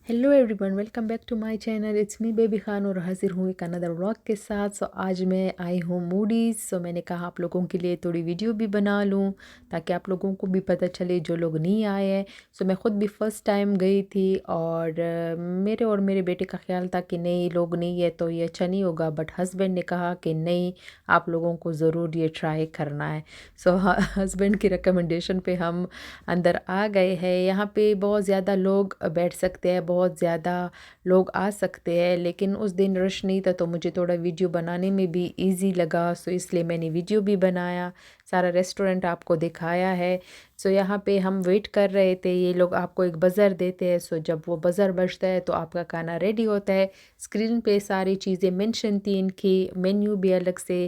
Hello everyone, welcome back to my channel. It's me Baby Khan और हाजिर हूँ एक अनदर व्लॉग के साथ। आज मैं आई हूँ मूडीज़। मैंने कहा आप लोगों के लिए थोड़ी वीडियो भी बना लूँ ताकि आप लोगों को भी पता चले जो लोग नहीं आए हैं। मैं ख़ुद भी फ़र्स्ट टाइम गई थी और मेरे और मेरे बेटे का ख्याल था कि नहीं, लोग नहीं है तो ये अच्छा नहीं होगा, बट हस्बैंड ने कहा कि नहीं, आप लोगों को ज़रूर ये ट्राई करना है। हस्बैंड की रिकमेंडेशन पे हम अंदर आ गए हैं। यहाँ पे बहुत ज़्यादा लोग बैठ सकते हैं, बहुत ज़्यादा लोग आ सकते हैं, लेकिन उस दिन रश नहीं था तो मुझे थोड़ा वीडियो बनाने में भी इजी लगा। इसलिए मैंने वीडियो भी बनाया, सारा रेस्टोरेंट आपको दिखाया है। यहाँ पे हम वेट कर रहे थे। ये लोग आपको एक बज़र देते हैं। जब वो बज़र बजता है तो आपका खाना रेडी होता है। स्क्रीन पे सारी चीज़ें मेंशन थी, इनकी मेन्यू भी अलग से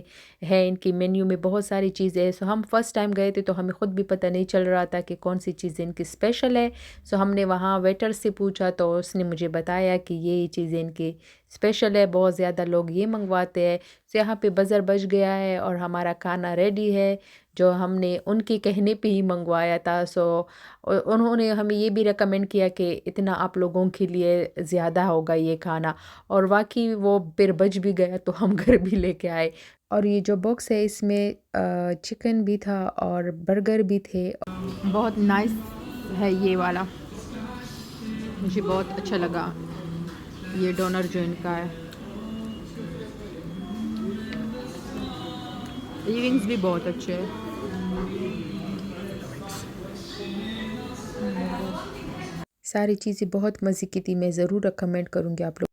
है, इनकी मेन्यू में बहुत सारी चीज़ें हैं। हम फर्स्ट टाइम गए थे तो हमें ख़ुद भी पता नहीं चल रहा था कि कौन सी चीज़ें इनकी स्पेशल है। हमने वहाँ वेटर से पूछा तो उसने मुझे बताया कि ये चीज़ें इनकी स्पेशल है, बहुत ज़्यादा लोग ये मंगवाते हैं। यहाँ पे बज़र बज गया है और हमारा खाना रेडी है जो हमने उनके कहने पे ही मंगवाया था। उन्होंने हमें ये भी रेकमेंड किया कि इतना आप लोगों के लिए ज़्यादा होगा ये खाना, और वाकई वो फिर बज भी गया तो हम घर भी लेके आए। और ये जो बॉक्स है इसमें चिकन भी था और बर्गर भी थे। बहुत नाइस है ये वाला, मुझे बहुत अच्छा लगा ये डोनर जो इनका है। इयरिंग्स भी बहुत अच्छे हैं। सारी चीज़ें बहुत मज़े की थी। मैं ज़रूर रिकमेंड करूँगी आप लोग।